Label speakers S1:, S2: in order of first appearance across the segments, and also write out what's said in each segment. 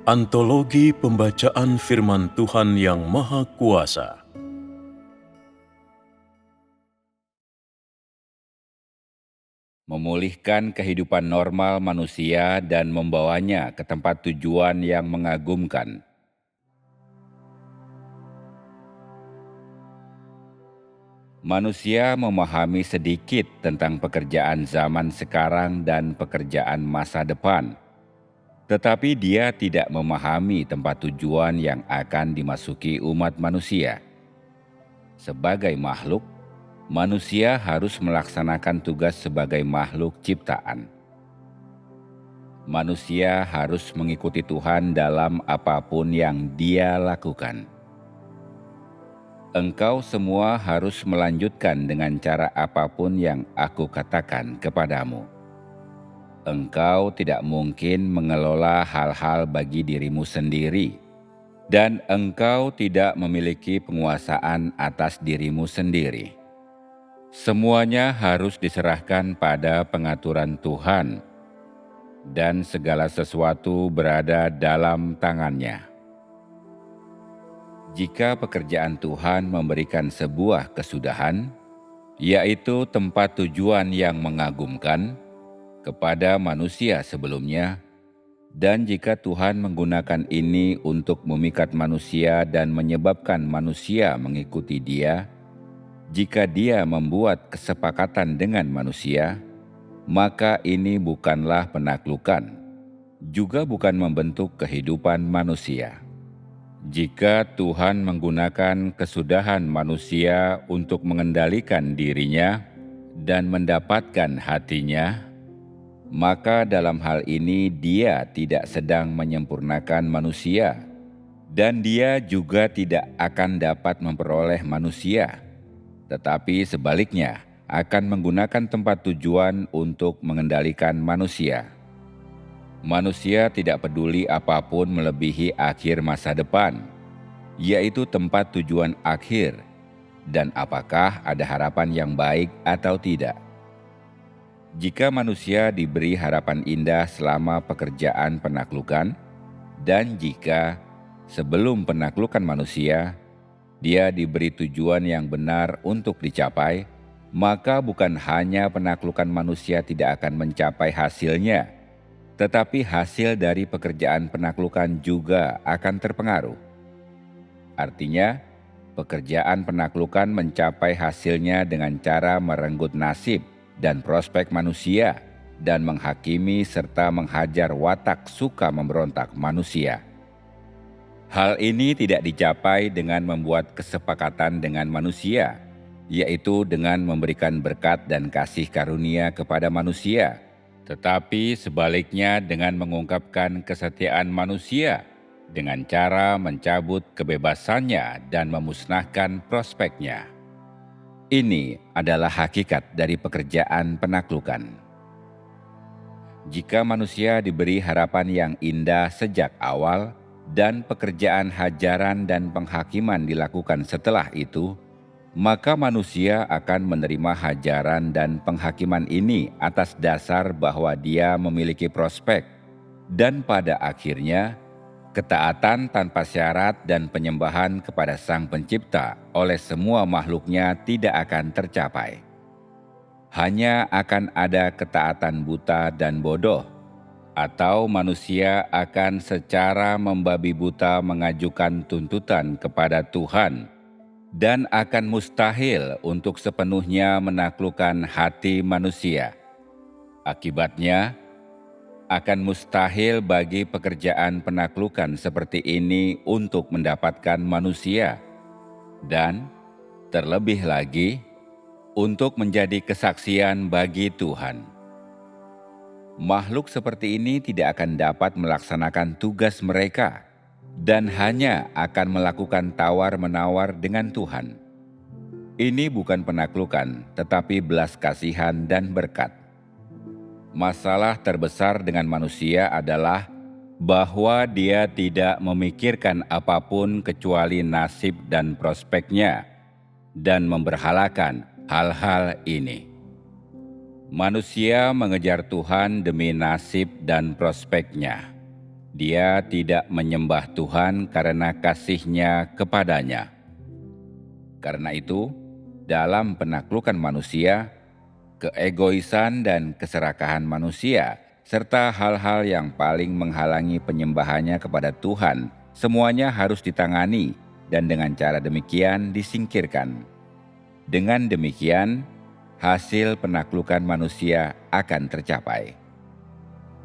S1: Antologi Pembacaan Firman Tuhan yang Maha Kuasa.
S2: Memulihkan kehidupan normal manusia dan membawanya ke tempat tujuan yang mengagumkan. Manusia memahami sedikit tentang pekerjaan zaman sekarang dan pekerjaan masa depan, tetapi dia tidak memahami tempat tujuan yang akan dimasuki umat manusia. Sebagai makhluk, manusia harus melaksanakan tugas sebagai makhluk ciptaan. Manusia harus mengikuti Tuhan dalam apapun yang Dia lakukan. Engkau semua harus melanjutkan dengan cara apapun yang aku katakan kepadamu. Engkau tidak mungkin mengelola hal-hal bagi dirimu sendiri, dan engkau tidak memiliki penguasaan atas dirimu sendiri. Semuanya harus diserahkan pada pengaturan Tuhan, dan segala sesuatu berada dalam tangannya. Jika pekerjaan Tuhan memberikan sebuah kesudahan, yaitu tempat tujuan yang mengagumkan kepada manusia sebelumnya, dan jika Tuhan menggunakan ini untuk memikat manusia dan menyebabkan manusia mengikuti Dia, jika Dia membuat kesepakatan dengan manusia, maka ini bukanlah penaklukan, juga bukan membentuk kehidupan manusia. Jika Tuhan menggunakan kesudahan manusia untuk mengendalikan dirinya dan mendapatkan hatinya, maka dalam hal ini Dia tidak sedang menyempurnakan manusia, dan Dia juga tidak akan dapat memperoleh manusia, tetapi sebaliknya akan menggunakan tempat tujuan untuk mengendalikan manusia. Manusia tidak peduli apapun melebihi akhir masa depan, yaitu tempat tujuan akhir, dan apakah ada harapan yang baik atau tidak. Jika manusia diberi harapan indah selama pekerjaan penaklukan, dan jika sebelum penaklukan manusia, dia diberi tujuan yang benar untuk dicapai, maka bukan hanya penaklukan manusia tidak akan mencapai hasilnya, tetapi hasil dari pekerjaan penaklukan juga akan terpengaruh. Artinya, pekerjaan penaklukan mencapai hasilnya dengan cara merenggut nasib dan prospek manusia dan menghakimi serta menghajar watak suka memberontak manusia. Hal ini tidak dicapai dengan membuat kesepakatan dengan manusia, yaitu dengan memberikan berkat dan kasih karunia kepada manusia, tetapi sebaliknya dengan mengungkapkan kesetiaan manusia dengan cara mencabut kebebasannya dan memusnahkan prospeknya. Ini adalah hakikat dari pekerjaan penaklukan. Jika manusia diberi harapan yang indah sejak awal dan pekerjaan hajaran dan penghakiman dilakukan setelah itu, maka manusia akan menerima hajaran dan penghakiman ini atas dasar bahwa dia memiliki prospek, dan pada akhirnya, ketaatan tanpa syarat dan penyembahan kepada Sang Pencipta oleh semua makhluknya tidak akan tercapai. Hanya akan ada ketaatan buta dan bodoh, atau manusia akan secara membabi buta mengajukan tuntutan kepada Tuhan, dan akan mustahil untuk sepenuhnya menaklukkan hati manusia. Akibatnya, akan mustahil bagi pekerjaan penaklukan seperti ini untuk mendapatkan manusia, dan terlebih lagi, untuk menjadi kesaksian bagi Tuhan. Makhluk seperti ini tidak akan dapat melaksanakan tugas mereka, dan hanya akan melakukan tawar-menawar dengan Tuhan. Ini bukan penaklukan, tetapi belas kasihan dan berkat. Masalah terbesar dengan manusia adalah bahwa dia tidak memikirkan apapun kecuali nasib dan prospeknya, dan memberhalakan hal-hal ini. Manusia mengejar Tuhan demi nasib dan prospeknya. Dia tidak menyembah Tuhan karena kasih-Nya kepadanya. Karena itu, dalam penaklukan manusia, keegoisan dan keserakahan manusia, serta hal-hal yang paling menghalangi penyembahannya kepada Tuhan, semuanya harus ditangani dan dengan cara demikian disingkirkan. Dengan demikian, hasil penaklukan manusia akan tercapai.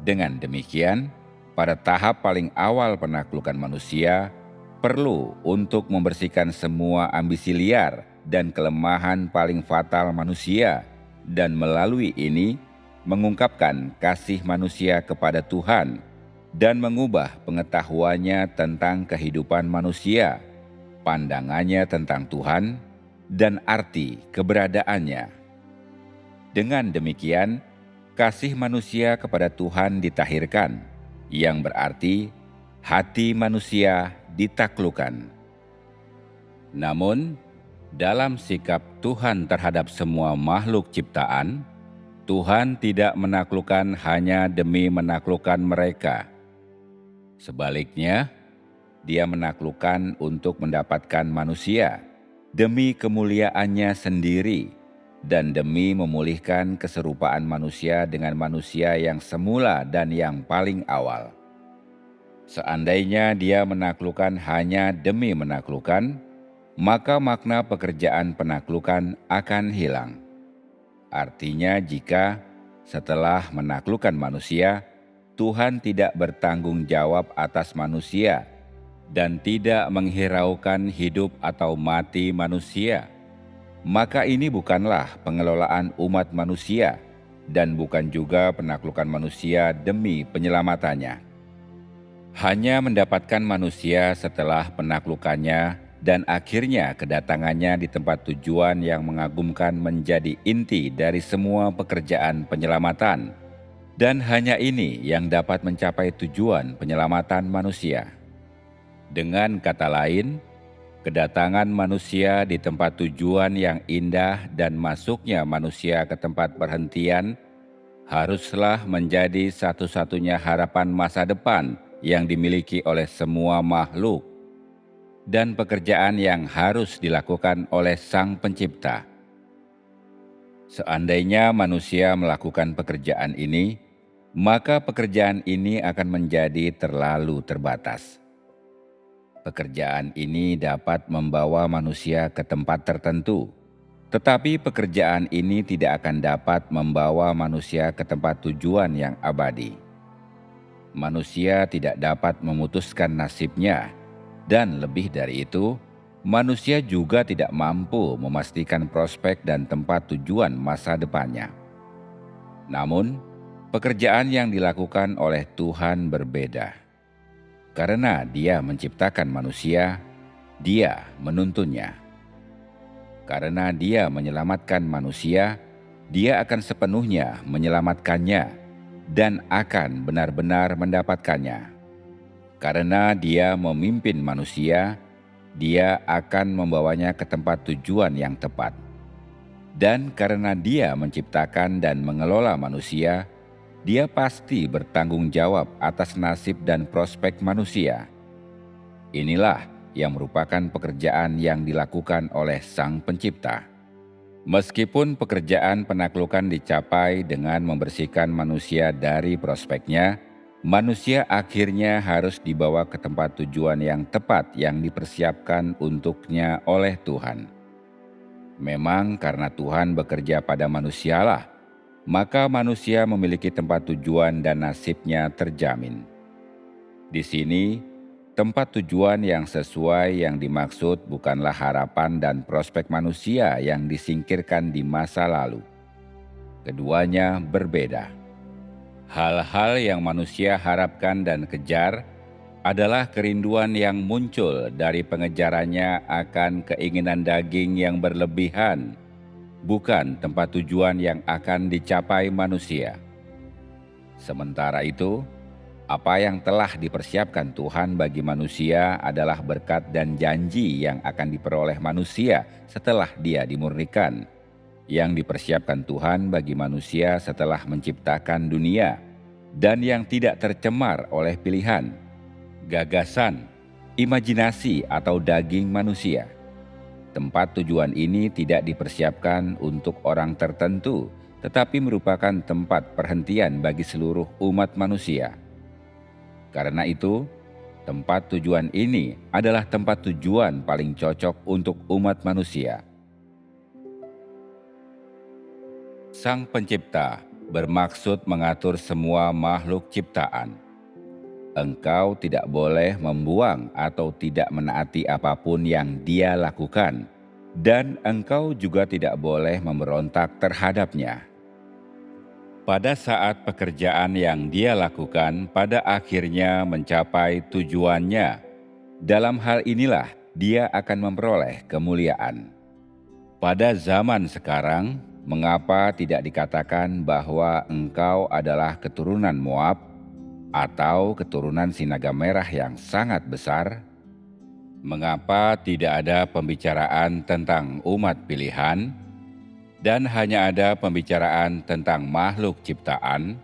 S2: Dengan demikian, pada tahap paling awal penaklukan manusia, perlu untuk membersihkan semua ambisi liar dan kelemahan paling fatal manusia, dan melalui ini mengungkapkan kasih manusia kepada Tuhan dan mengubah pengetahuannya tentang kehidupan manusia, pandangannya tentang Tuhan, dan arti keberadaannya. Dengan demikian, kasih manusia kepada Tuhan ditahirkan, yang berarti hati manusia ditaklukkan. Namun, dalam sikap Tuhan terhadap semua makhluk ciptaan, Tuhan tidak menaklukkan hanya demi menaklukkan mereka. Sebaliknya, Dia menaklukkan untuk mendapatkan manusia demi kemuliaannya sendiri dan demi memulihkan keserupaan manusia dengan manusia yang semula dan yang paling awal. Seandainya Dia menaklukkan hanya demi menaklukkan, maka makna pekerjaan penaklukan akan hilang. Artinya, jika setelah menaklukkan manusia, Tuhan tidak bertanggung jawab atas manusia dan tidak menghiraukan hidup atau mati manusia, maka ini bukanlah pengelolaan umat manusia dan bukan juga penaklukan manusia demi penyelamatannya. Hanya mendapatkan manusia setelah penaklukannya dan akhirnya kedatangannya di tempat tujuan yang mengagumkan menjadi inti dari semua pekerjaan penyelamatan, dan hanya ini yang dapat mencapai tujuan penyelamatan manusia. Dengan kata lain, kedatangan manusia di tempat tujuan yang indah dan masuknya manusia ke tempat perhentian haruslah menjadi satu-satunya harapan masa depan yang dimiliki oleh semua makhluk dan pekerjaan yang harus dilakukan oleh Sang Pencipta. Seandainya manusia melakukan pekerjaan ini, maka pekerjaan ini akan menjadi terlalu terbatas. Pekerjaan ini dapat membawa manusia ke tempat tertentu, tetapi pekerjaan ini tidak akan dapat membawa manusia ke tempat tujuan yang abadi. Manusia tidak dapat memutuskan nasibnya, dan lebih dari itu, manusia juga tidak mampu memastikan prospek dan tempat tujuan masa depannya. Namun, pekerjaan yang dilakukan oleh Tuhan berbeda. Karena Dia menciptakan manusia, Dia menuntunnya. Karena Dia menyelamatkan manusia, Dia akan sepenuhnya menyelamatkannya dan akan benar-benar mendapatkannya. Karena Dia memimpin manusia, Dia akan membawanya ke tempat tujuan yang tepat. Dan karena Dia menciptakan dan mengelola manusia, Dia pasti bertanggung jawab atas nasib dan prospek manusia. Inilah yang merupakan pekerjaan yang dilakukan oleh Sang Pencipta. Meskipun pekerjaan penaklukan dicapai dengan membersihkan manusia dari prospeknya, manusia akhirnya harus dibawa ke tempat tujuan yang tepat yang dipersiapkan untuknya oleh Tuhan. Memang karena Tuhan bekerja pada manusialah, maka manusia memiliki tempat tujuan dan nasibnya terjamin. Di sini, tempat tujuan yang sesuai yang dimaksud bukanlah harapan dan prospek manusia yang disingkirkan di masa lalu. Keduanya berbeda. Hal-hal yang manusia harapkan dan kejar adalah kerinduan yang muncul dari pengejarannya akan keinginan daging yang berlebihan, bukan tempat tujuan yang akan dicapai manusia. Sementara itu, apa yang telah dipersiapkan Tuhan bagi manusia adalah berkat dan janji yang akan diperoleh manusia setelah Dia dimurnikan, yang dipersiapkan Tuhan bagi manusia setelah menciptakan dunia, dan yang tidak tercemar oleh pilihan, gagasan, imajinasi atau daging manusia. Tempat tujuan ini tidak dipersiapkan untuk orang tertentu, tetapi merupakan tempat perhentian bagi seluruh umat manusia. Karena itu, tempat tujuan ini adalah tempat tujuan paling cocok untuk umat manusia. Sang Pencipta bermaksud mengatur semua makhluk ciptaan. Engkau tidak boleh membuang atau tidak menaati apapun yang Dia lakukan, dan engkau juga tidak boleh memberontak terhadapnya. Pada saat pekerjaan yang Dia lakukan pada akhirnya mencapai tujuannya, dalam hal inilah Dia akan memperoleh kemuliaan. Pada zaman sekarang, mengapa tidak dikatakan bahwa engkau adalah keturunan Moab atau keturunan Sinaga Merah yang sangat besar? Mengapa tidak ada pembicaraan tentang umat pilihan dan hanya ada pembicaraan tentang makhluk ciptaan?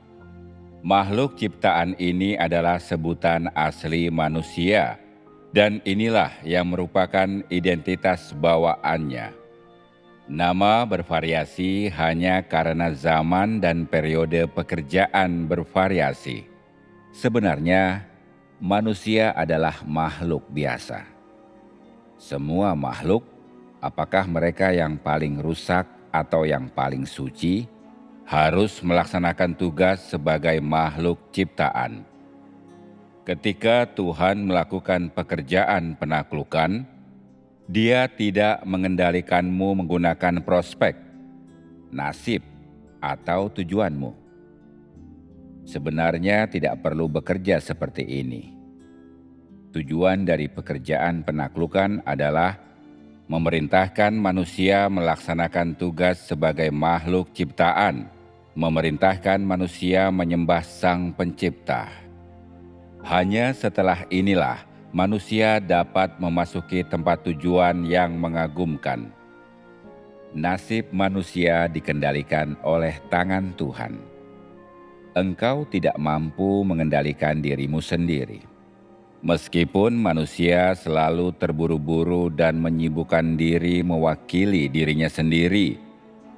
S2: Makhluk ciptaan ini adalah sebutan asli manusia, dan inilah yang merupakan identitas bawaannya. Nama bervariasi hanya karena zaman dan periode pekerjaan bervariasi. Sebenarnya, manusia adalah makhluk biasa. Semua makhluk, apakah mereka yang paling rusak atau yang paling suci, harus melaksanakan tugas sebagai makhluk ciptaan. Ketika Tuhan melakukan pekerjaan penaklukan, Dia tidak mengendalikanmu menggunakan prospek, nasib, atau tujuanmu. Sebenarnya tidak perlu bekerja seperti ini. Tujuan dari pekerjaan penaklukan adalah memerintahkan manusia melaksanakan tugas sebagai makhluk ciptaan, memerintahkan manusia menyembah Sang Pencipta. Hanya setelah inilah manusia dapat memasuki tempat tujuan yang mengagumkan. Nasib manusia dikendalikan oleh tangan Tuhan. Engkau tidak mampu mengendalikan dirimu sendiri. Meskipun manusia selalu terburu-buru dan menyibukkan diri mewakili dirinya sendiri,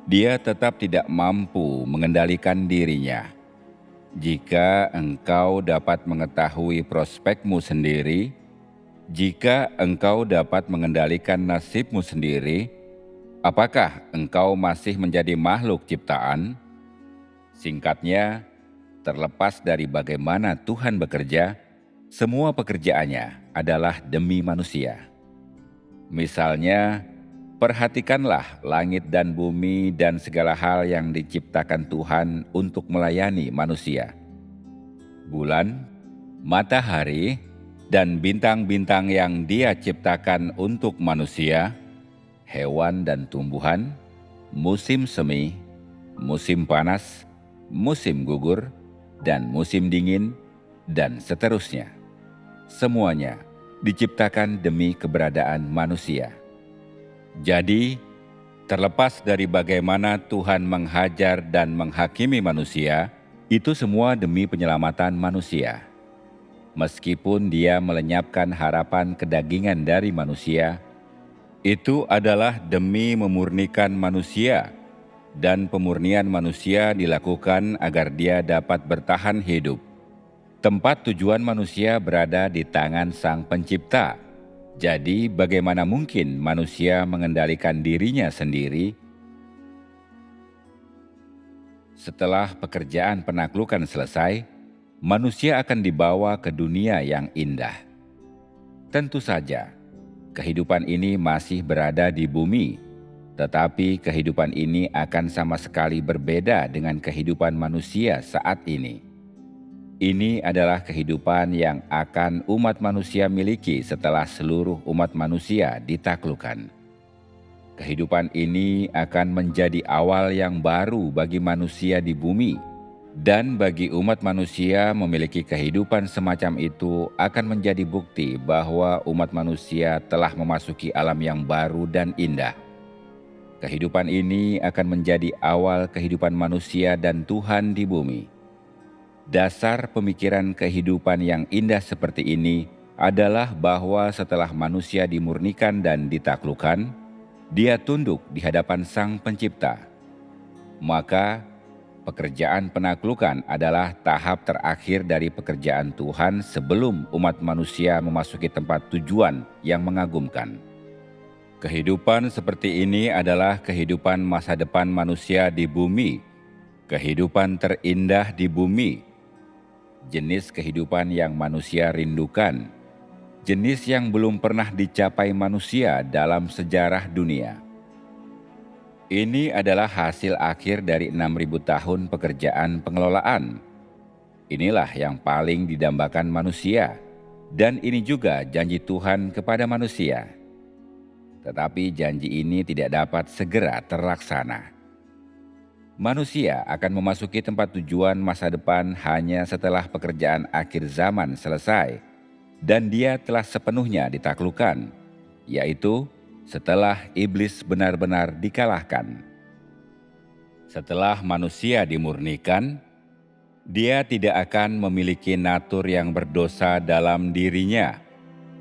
S2: dia tetap tidak mampu mengendalikan dirinya. Jika engkau dapat mengetahui prospekmu sendiri, jika engkau dapat mengendalikan nasibmu sendiri, apakah engkau masih menjadi makhluk ciptaan? Singkatnya, terlepas dari bagaimana Tuhan bekerja, semua pekerjaannya adalah demi manusia. Misalnya, perhatikanlah langit dan bumi dan segala hal yang diciptakan Tuhan untuk melayani manusia. Bulan, matahari, dan bintang-bintang yang Dia ciptakan untuk manusia, hewan dan tumbuhan, musim semi, musim panas, musim gugur, dan musim dingin, dan seterusnya. Semuanya diciptakan demi keberadaan manusia. Jadi, terlepas dari bagaimana Tuhan menghajar dan menghakimi manusia, itu semua demi penyelamatan manusia. Meskipun Dia melenyapkan harapan kedagingan dari manusia, itu adalah demi memurnikan manusia, dan pemurnian manusia dilakukan agar dia dapat bertahan hidup. Tempat tujuan manusia berada di tangan Sang Pencipta. Jadi, bagaimana mungkin manusia mengendalikan dirinya sendiri? Setelah pekerjaan penaklukan selesai, manusia akan dibawa ke dunia yang indah. Tentu saja, kehidupan ini masih berada di bumi, tetapi kehidupan ini akan sama sekali berbeda dengan kehidupan manusia saat ini. Ini adalah kehidupan yang akan umat manusia miliki setelah seluruh umat manusia ditaklukkan. Kehidupan ini akan menjadi awal yang baru bagi manusia di bumi, dan bagi umat manusia memiliki kehidupan semacam itu akan menjadi bukti bahwa umat manusia telah memasuki alam yang baru dan indah. Kehidupan ini akan menjadi awal kehidupan manusia dan Tuhan di bumi. Dasar pemikiran kehidupan yang indah seperti ini adalah bahwa setelah manusia dimurnikan dan ditaklukkan, dia tunduk di hadapan Sang Pencipta. Maka, pekerjaan penaklukan adalah tahap terakhir dari pekerjaan Tuhan sebelum umat manusia memasuki tempat tujuan yang mengagumkan. Kehidupan seperti ini adalah kehidupan masa depan manusia di bumi, kehidupan terindah di bumi, jenis kehidupan yang manusia rindukan, jenis yang belum pernah dicapai manusia dalam sejarah dunia. Ini adalah hasil akhir dari 6.000 tahun pekerjaan pengelolaan. Inilah yang paling didambakan manusia, dan ini juga janji Tuhan kepada manusia. Tetapi janji ini tidak dapat segera terlaksana. Manusia akan memasuki tempat tujuan masa depan hanya setelah pekerjaan akhir zaman selesai, dan dia telah sepenuhnya ditaklukkan, yaitu setelah iblis benar-benar dikalahkan. Setelah manusia dimurnikan, dia tidak akan memiliki natur yang berdosa dalam dirinya,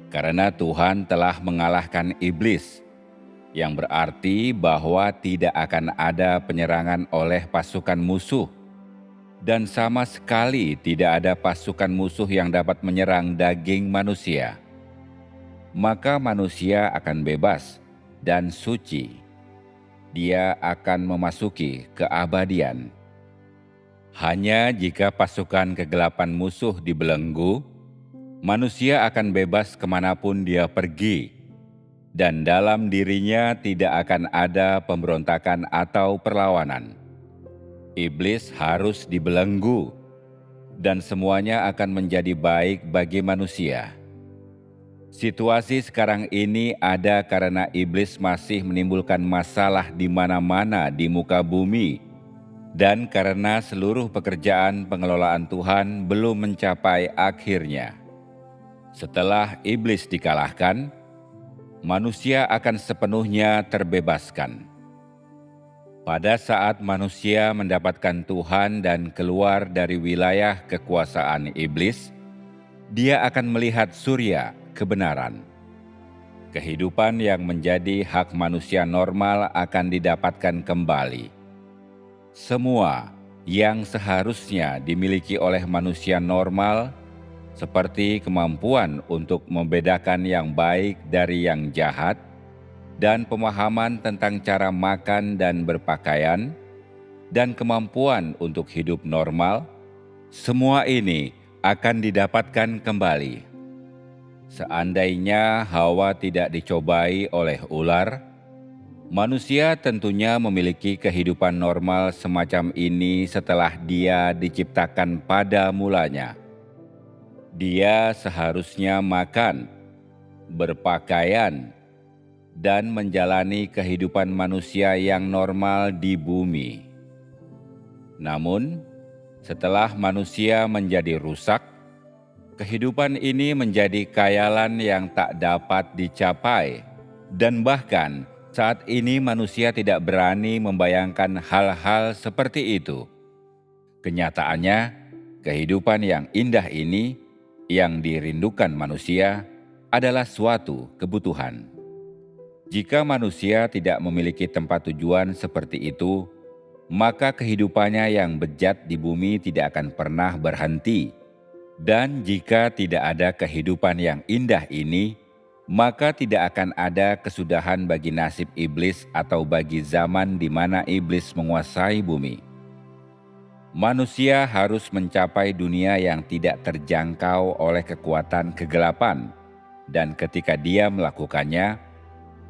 S2: karena Tuhan telah mengalahkan iblis, yang berarti bahwa tidak akan ada penyerangan oleh pasukan musuh, dan sama sekali tidak ada pasukan musuh yang dapat menyerang daging manusia. Maka manusia akan bebas dan suci. Dia akan memasuki keabadian. Hanya jika pasukan kegelapan musuh dibelenggu, manusia akan bebas kemanapun dia pergi, dan dalam dirinya tidak akan ada pemberontakan atau perlawanan. Iblis harus dibelenggu, dan semuanya akan menjadi baik bagi manusia. Situasi sekarang ini ada karena iblis masih menimbulkan masalah di mana-mana di muka bumi, dan karena seluruh pekerjaan pengelolaan Tuhan belum mencapai akhirnya. Setelah iblis dikalahkan, manusia akan sepenuhnya terbebaskan. Pada saat manusia mendapatkan Tuhan dan keluar dari wilayah kekuasaan iblis, dia akan melihat surya kebenaran. Kehidupan yang menjadi hak manusia normal akan didapatkan kembali. Semua yang seharusnya dimiliki oleh manusia normal, seperti kemampuan untuk membedakan yang baik dari yang jahat, dan pemahaman tentang cara makan dan berpakaian, dan kemampuan untuk hidup normal, semua ini akan didapatkan kembali. Seandainya Hawa tidak dicobai oleh ular, manusia tentunya memiliki kehidupan normal semacam ini setelah dia diciptakan pada mulanya. Dia seharusnya makan, berpakaian, dan menjalani kehidupan manusia yang normal di bumi. Namun, setelah manusia menjadi rusak, kehidupan ini menjadi khayalan yang tak dapat dicapai, dan bahkan saat ini manusia tidak berani membayangkan hal-hal seperti itu. Kenyataannya, kehidupan yang indah ini yang dirindukan manusia adalah suatu kebutuhan. Jika manusia tidak memiliki tempat tujuan seperti itu, maka kehidupannya yang bejat di bumi tidak akan pernah berhenti. Dan jika tidak ada kehidupan yang indah ini, maka tidak akan ada kesudahan bagi nasib iblis atau bagi zaman di mana iblis menguasai bumi. Manusia harus mencapai dunia yang tidak terjangkau oleh kekuatan kegelapan, dan ketika dia melakukannya,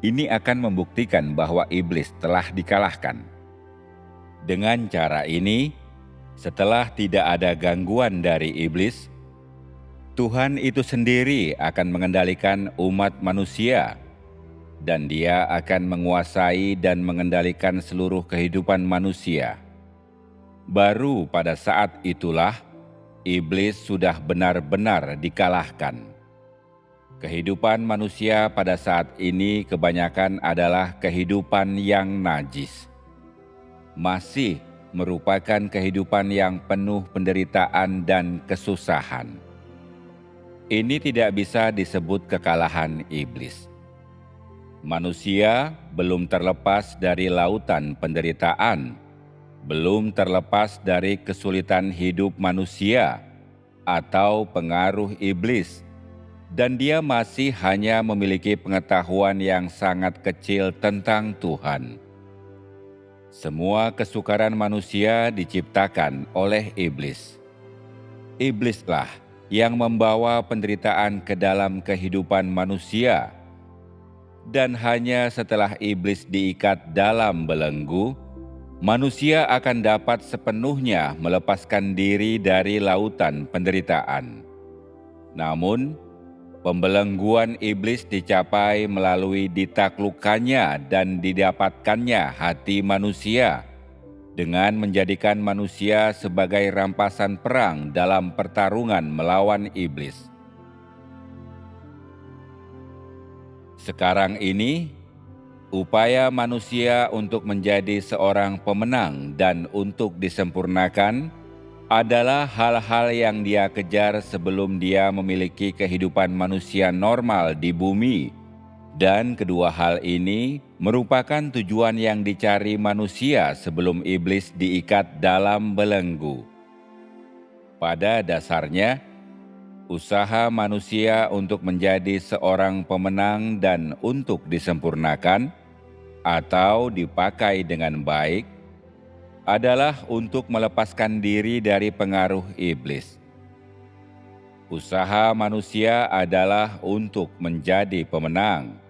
S2: ini akan membuktikan bahwa iblis telah dikalahkan. Dengan cara ini, setelah tidak ada gangguan dari iblis, Tuhan itu sendiri akan mengendalikan umat manusia, dan Dia akan menguasai dan mengendalikan seluruh kehidupan manusia. Baru pada saat itulah iblis sudah benar-benar dikalahkan. Kehidupan manusia pada saat ini kebanyakan adalah kehidupan yang najis. Masih merupakan kehidupan yang penuh penderitaan dan kesusahan. Ini tidak bisa disebut kekalahan iblis. Manusia belum terlepas dari lautan penderitaan, belum terlepas dari kesulitan hidup manusia atau pengaruh iblis, dan dia masih hanya memiliki pengetahuan yang sangat kecil tentang Tuhan. Semua kesukaran manusia diciptakan oleh iblis. Iblislah yang membawa penderitaan ke dalam kehidupan manusia. Dan hanya setelah iblis diikat dalam belenggu, manusia akan dapat sepenuhnya melepaskan diri dari lautan penderitaan. Namun, pembelengguan iblis dicapai melalui ditaklukkannya dan didapatkannya hati manusia dengan menjadikan manusia sebagai rampasan perang dalam pertarungan melawan iblis. Sekarang ini, upaya manusia untuk menjadi seorang pemenang dan untuk disempurnakan adalah hal-hal yang dia kejar sebelum dia memiliki kehidupan manusia normal di bumi. Dan kedua hal ini merupakan tujuan yang dicari manusia sebelum iblis diikat dalam belenggu. Pada dasarnya, usaha manusia untuk menjadi seorang pemenang dan untuk disempurnakan atau dipakai dengan baik adalah untuk melepaskan diri dari pengaruh iblis. Usaha manusia adalah untuk menjadi pemenang,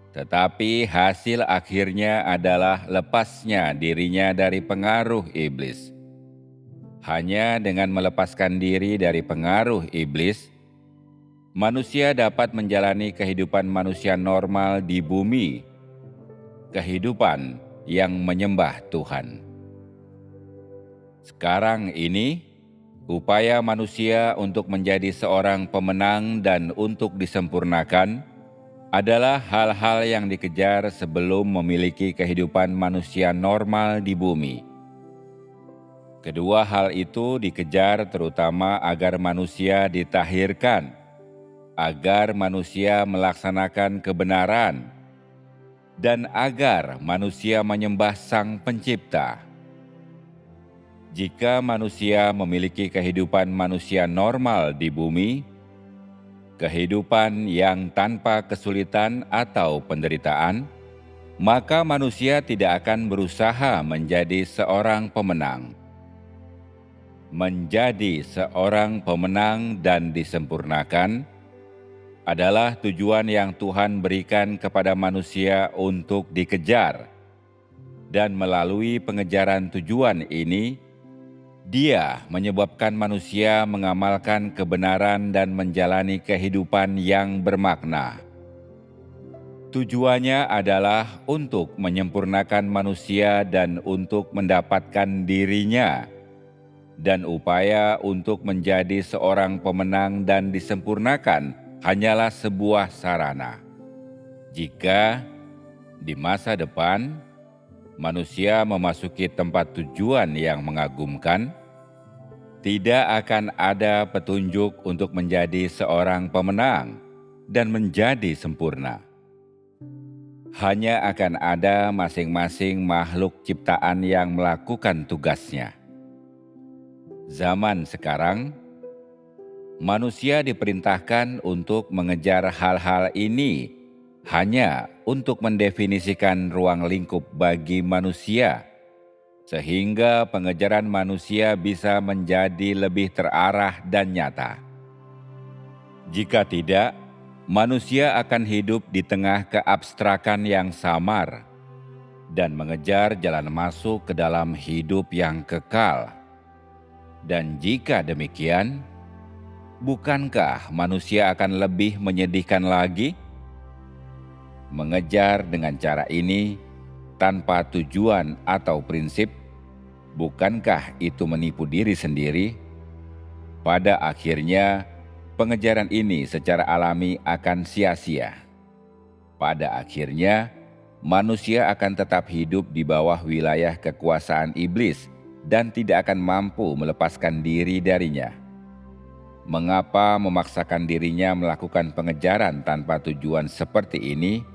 S2: tetapi hasil akhirnya adalah lepasnya dirinya dari pengaruh iblis. Hanya dengan melepaskan diri dari pengaruh iblis, manusia dapat menjalani kehidupan manusia normal di bumi, kehidupan yang menyembah Tuhan. Sekarang ini, upaya manusia untuk menjadi seorang pemenang dan untuk disempurnakan adalah hal-hal yang dikejar sebelum memiliki kehidupan manusia normal di bumi. Kedua hal itu dikejar terutama agar manusia ditahirkan, agar manusia melaksanakan kebenaran, dan agar manusia menyembah Sang Pencipta. Jika manusia memiliki kehidupan manusia normal di bumi, kehidupan yang tanpa kesulitan atau penderitaan, maka manusia tidak akan berusaha menjadi seorang pemenang. Menjadi seorang pemenang dan disempurnakan adalah tujuan yang Tuhan berikan kepada manusia untuk dikejar, dan melalui pengejaran tujuan ini, Dia menyebabkan manusia mengamalkan kebenaran dan menjalani kehidupan yang bermakna. Tujuannya adalah untuk menyempurnakan manusia dan untuk mendapatkan dirinya, dan upaya untuk menjadi seorang pemenang dan disempurnakan hanyalah sebuah sarana. Jika di masa depan manusia memasuki tempat tujuan yang mengagumkan, tidak akan ada petunjuk untuk menjadi seorang pemenang dan menjadi sempurna. Hanya akan ada masing-masing makhluk ciptaan yang melakukan tugasnya. Zaman sekarang, manusia diperintahkan untuk mengejar hal-hal ini hanya untuk mendefinisikan ruang lingkup bagi manusia, sehingga pengejaran manusia bisa menjadi lebih terarah dan nyata. Jika tidak, manusia akan hidup di tengah keabstrakan yang samar dan mengejar jalan masuk ke dalam hidup yang kekal. Dan jika demikian, bukankah manusia akan lebih menyedihkan lagi? Mengejar dengan cara ini tanpa tujuan atau prinsip, bukankah itu menipu diri sendiri? Pada akhirnya, pengejaran ini secara alami akan sia-sia. Pada akhirnya, manusia akan tetap hidup di bawah wilayah kekuasaan iblis dan tidak akan mampu melepaskan diri darinya. Mengapa memaksakan dirinya melakukan pengejaran tanpa tujuan seperti ini?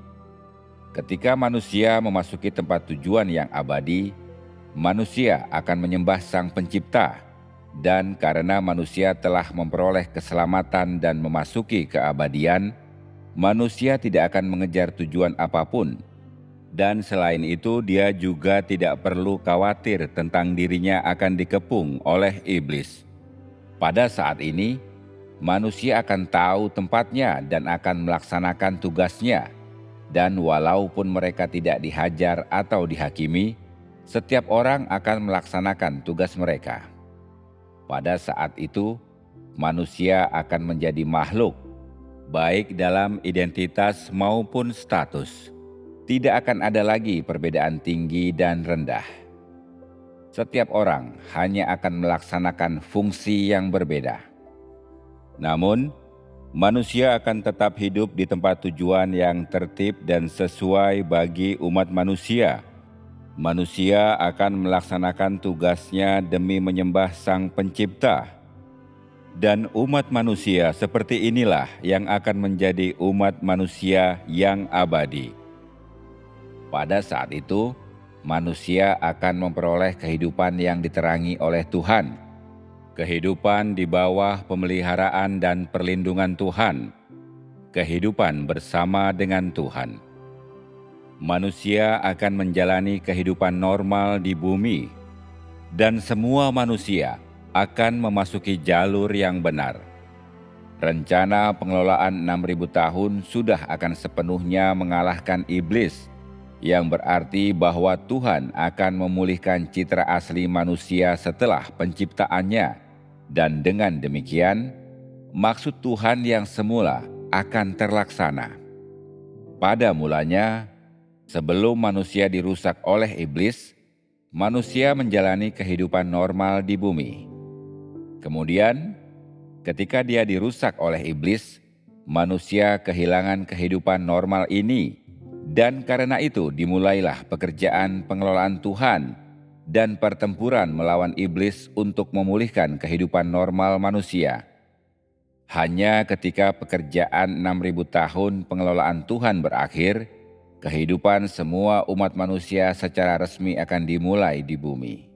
S2: Ketika manusia memasuki tempat tujuan yang abadi, manusia akan menyembah Sang Pencipta, dan karena manusia telah memperoleh keselamatan dan memasuki keabadian, manusia tidak akan mengejar tujuan apapun. Dan selain itu, dia juga tidak perlu khawatir tentang dirinya akan dikepung oleh iblis. Pada saat ini, manusia akan tahu tempatnya dan akan melaksanakan tugasnya. Dan walaupun mereka tidak dihajar atau dihakimi, setiap orang akan melaksanakan tugas mereka. Pada saat itu, manusia akan menjadi makhluk, baik dalam identitas maupun status. Tidak akan ada lagi perbedaan tinggi dan rendah. Setiap orang hanya akan melaksanakan fungsi yang berbeda. Namun, manusia akan tetap hidup di tempat tujuan yang tertib dan sesuai bagi umat manusia. Manusia akan melaksanakan tugasnya demi menyembah Sang Pencipta. Dan umat manusia seperti inilah yang akan menjadi umat manusia yang abadi. Pada saat itu, manusia akan memperoleh kehidupan yang diterangi oleh Tuhan. Kehidupan di bawah pemeliharaan dan perlindungan Tuhan. Kehidupan bersama dengan Tuhan. Manusia akan menjalani kehidupan normal di bumi, dan semua manusia akan memasuki jalur yang benar. Rencana pengelolaan 6.000 tahun sudah akan sepenuhnya mengalahkan iblis, yang berarti bahwa Tuhan akan memulihkan citra asli manusia setelah penciptaannya. Dan dengan demikian, maksud Tuhan yang semula akan terlaksana. Pada mulanya, sebelum manusia dirusak oleh iblis, manusia menjalani kehidupan normal di bumi. Kemudian, ketika dia dirusak oleh iblis, manusia kehilangan kehidupan normal ini, dan karena itu dimulailah pekerjaan pengelolaan Tuhan dan pertempuran melawan iblis untuk memulihkan kehidupan normal manusia. Hanya ketika pekerjaan 6.000 tahun pengelolaan Tuhan berakhir, kehidupan semua umat manusia secara resmi akan dimulai di bumi.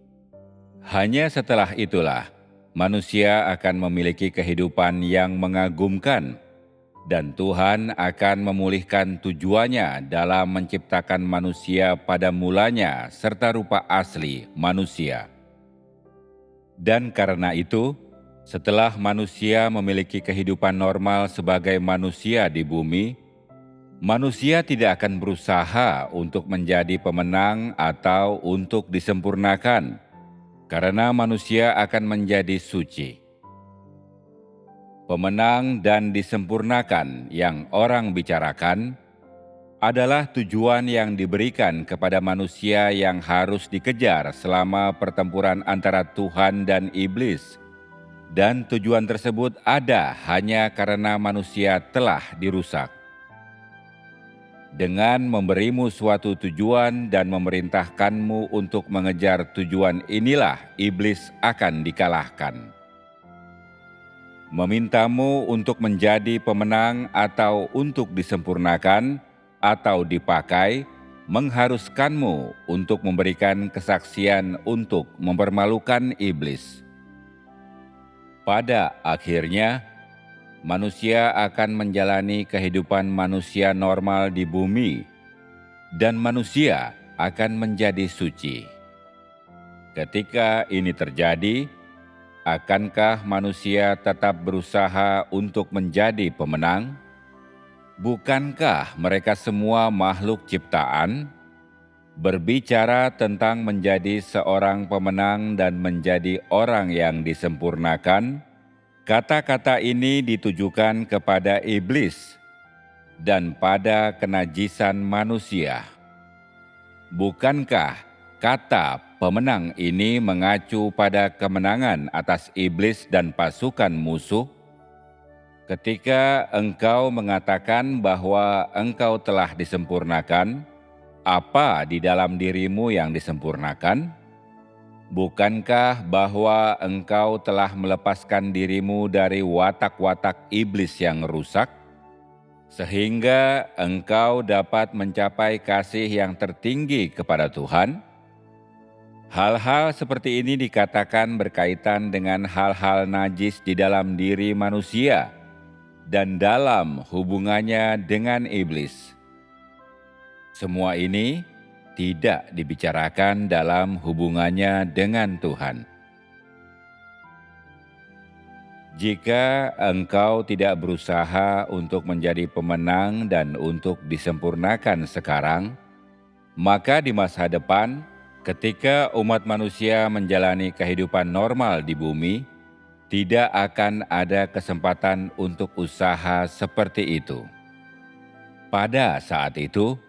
S2: Hanya setelah itulah, manusia akan memiliki kehidupan yang mengagumkan, dan Tuhan akan memulihkan tujuannya dalam menciptakan manusia pada mulanya serta rupa asli manusia. Dan karena itu, setelah manusia memiliki kehidupan normal sebagai manusia di bumi, manusia tidak akan berusaha untuk menjadi pemenang atau untuk disempurnakan, karena manusia akan menjadi suci. Pemenang dan disempurnakan yang orang bicarakan adalah tujuan yang diberikan kepada manusia yang harus dikejar selama pertempuran antara Tuhan dan iblis. Dan tujuan tersebut ada hanya karena manusia telah dirusak. Dengan memberimu suatu tujuan dan memerintahkanmu untuk mengejar tujuan inilah iblis akan dikalahkan. Memintamu untuk menjadi pemenang atau untuk disempurnakan atau dipakai, mengharuskanmu untuk memberikan kesaksian untuk mempermalukan iblis. Pada akhirnya, manusia akan menjalani kehidupan manusia normal di bumi, dan manusia akan menjadi suci. Ketika ini terjadi, akankah manusia tetap berusaha untuk menjadi pemenang? Bukankah mereka semua makhluk ciptaan? Berbicara tentang menjadi seorang pemenang dan menjadi orang yang disempurnakan, kata-kata ini ditujukan kepada iblis dan pada kenajisan manusia. Bukankah kata pemenang ini mengacu pada kemenangan atas iblis dan pasukan musuh? Ketika engkau mengatakan bahwa engkau telah disempurnakan, apa di dalam dirimu yang disempurnakan? Bukankah bahwa engkau telah melepaskan dirimu dari watak-watak iblis yang rusak, sehingga engkau dapat mencapai kasih yang tertinggi kepada Tuhan? Hal-hal seperti ini dikatakan berkaitan dengan hal-hal najis di dalam diri manusia dan dalam hubungannya dengan iblis. Semua ini tidak dibicarakan dalam hubungannya dengan Tuhan. Jika engkau tidak berusaha untuk menjadi pemenang dan untuk disempurnakan sekarang, maka di masa depan, ketika umat manusia menjalani kehidupan normal di bumi, tidak akan ada kesempatan untuk usaha seperti itu. Pada saat itu,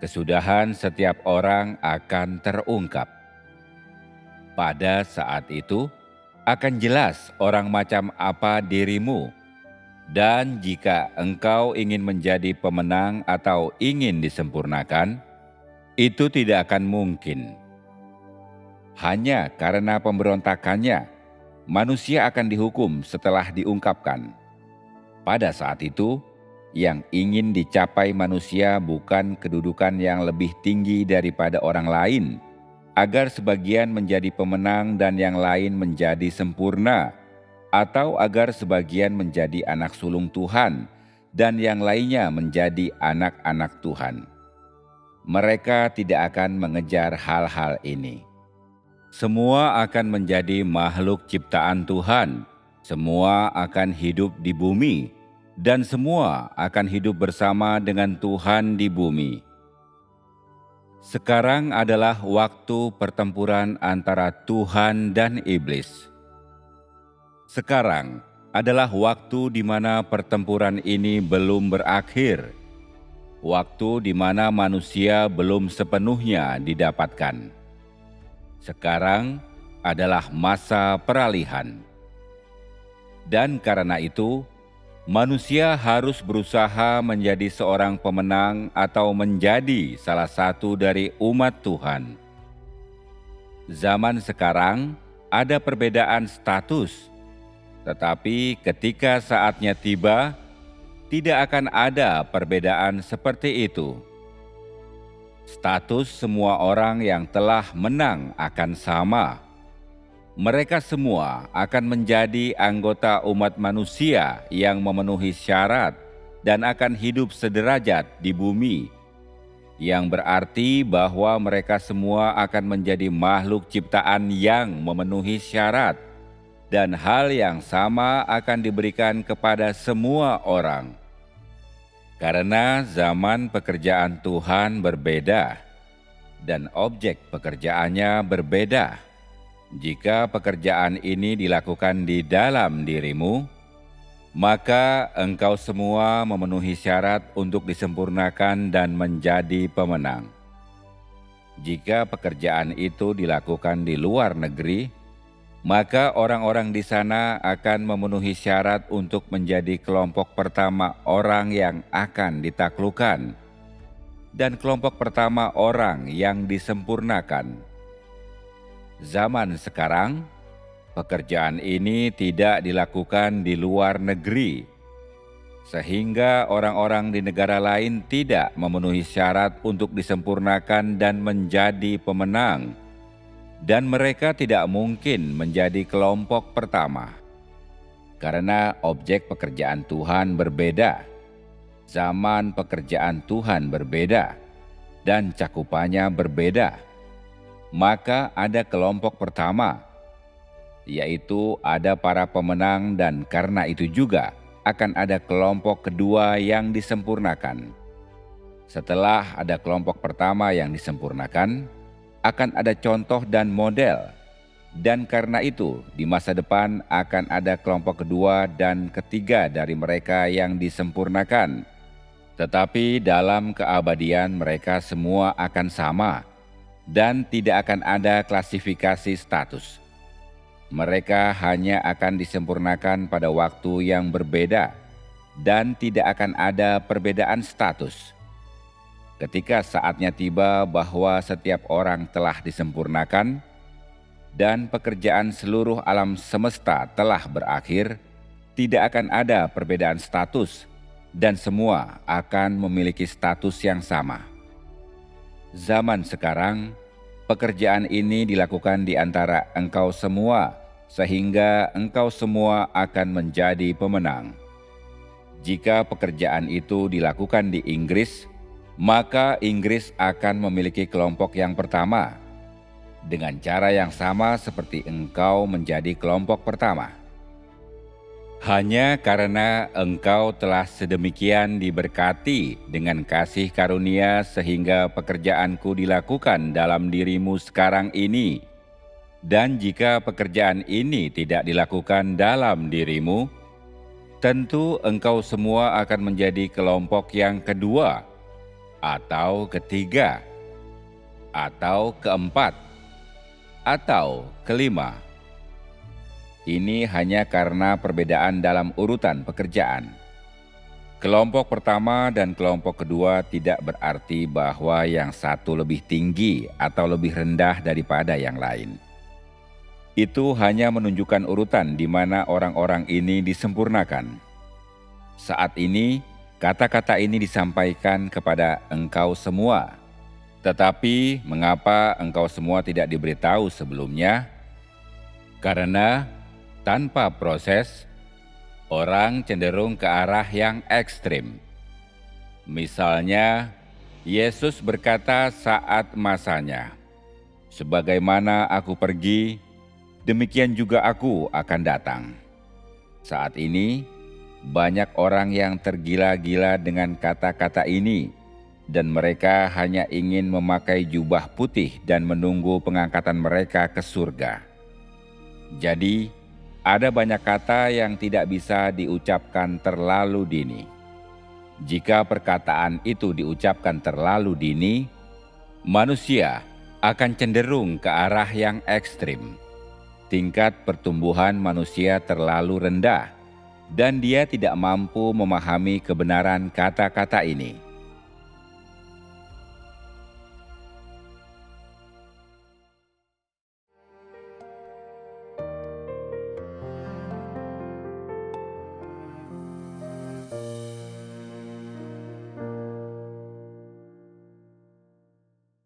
S2: kesudahan setiap orang akan terungkap. Pada saat itu, akan jelas orang macam apa dirimu, dan jika engkau ingin menjadi pemenang atau ingin disempurnakan, itu tidak akan mungkin. Hanya karena pemberontakannya, manusia akan dihukum setelah diungkapkan. Pada saat itu, yang ingin dicapai manusia bukan kedudukan yang lebih tinggi daripada orang lain, agar sebagian menjadi pemenang dan yang lain menjadi sempurna, atau agar sebagian menjadi anak sulung Tuhan dan yang lainnya menjadi anak-anak Tuhan. Mereka tidak akan mengejar hal-hal ini. Semua akan menjadi makhluk ciptaan Tuhan, semua akan hidup di bumi, dan semua akan hidup bersama dengan Tuhan di bumi. Sekarang adalah waktu pertempuran antara Tuhan dan iblis. Sekarang adalah waktu di mana pertempuran ini belum berakhir. Waktu di mana manusia belum sepenuhnya didapatkan. Sekarang adalah masa peralihan. Dan karena itu, manusia harus berusaha menjadi seorang pemenang atau menjadi salah satu dari umat Tuhan. Zaman sekarang ada perbedaan status, tetapi ketika saatnya tiba, tidak akan ada perbedaan seperti itu. Status semua orang yang telah menang akan sama. Mereka semua akan menjadi anggota umat manusia yang memenuhi syarat dan akan hidup sederajat di bumi, yang berarti bahwa mereka semua akan menjadi makhluk ciptaan yang memenuhi syarat, dan hal yang sama akan diberikan kepada semua orang. Karena zaman pekerjaan Tuhan berbeda, dan objek pekerjaannya berbeda. Jika pekerjaan ini dilakukan di dalam dirimu, maka engkau semua memenuhi syarat untuk disempurnakan dan menjadi pemenang. Jika pekerjaan itu dilakukan di luar negeri, maka orang-orang di sana akan memenuhi syarat untuk menjadi kelompok pertama orang yang akan ditaklukkan, dan kelompok pertama orang yang disempurnakan. Zaman sekarang, pekerjaan ini tidak dilakukan di luar negeri, sehingga orang-orang di negara lain tidak memenuhi syarat untuk disempurnakan dan menjadi pemenang, dan mereka tidak mungkin menjadi kelompok pertama. Karena objek pekerjaan Tuhan berbeda, zaman pekerjaan Tuhan berbeda, dan cakupannya berbeda. Maka ada kelompok pertama, yaitu ada para pemenang, dan karena itu juga akan ada kelompok kedua yang disempurnakan. Setelah ada kelompok pertama yang disempurnakan, akan ada contoh dan model, dan karena itu di masa depan akan ada kelompok kedua dan ketiga dari mereka yang disempurnakan. Tetapi dalam keabadian mereka semua akan sama, dan tidak akan ada klasifikasi status. Mereka hanya akan disempurnakan pada waktu yang berbeda, dan tidak akan ada perbedaan status. Ketika saatnya tiba bahwa setiap orang telah disempurnakan, dan pekerjaan seluruh alam semesta telah berakhir, tidak akan ada perbedaan status dan semua akan memiliki status yang sama. Zaman sekarang, pekerjaan ini dilakukan di antara engkau semua, sehingga engkau semua akan menjadi pemenang. Jika pekerjaan itu dilakukan di Inggris, maka Inggris akan memiliki kelompok yang pertama, dengan cara yang sama seperti engkau menjadi kelompok pertama. Hanya karena engkau telah sedemikian diberkati dengan kasih karunia sehingga pekerjaanku dilakukan dalam dirimu sekarang ini. Dan jika pekerjaan ini tidak dilakukan dalam dirimu, tentu engkau semua akan menjadi kelompok yang kedua, atau ketiga, atau keempat, atau kelima. Ini hanya karena perbedaan dalam urutan pekerjaan. Kelompok pertama dan kelompok kedua tidak berarti bahwa yang satu lebih tinggi atau lebih rendah daripada yang lain. Itu hanya menunjukkan urutan di mana orang-orang ini disempurnakan. Saat ini, kata-kata ini disampaikan kepada engkau semua. Tetapi mengapa engkau semua tidak diberitahu sebelumnya? Karena tanpa proses, orang cenderung ke arah yang ekstrim. Misalnya, Yesus berkata saat masanya, "Sebagaimana aku pergi, demikian juga aku akan datang." Saat ini, banyak orang yang tergila-gila dengan kata-kata ini, dan mereka hanya ingin memakai jubah putih dan menunggu pengangkatan mereka ke surga. Jadi, ada banyak kata yang tidak bisa diucapkan terlalu dini. Jika perkataan itu diucapkan terlalu dini, manusia akan cenderung ke arah yang ekstrim. Tingkat pertumbuhan manusia terlalu rendah, dan dia tidak mampu memahami kebenaran kata-kata ini.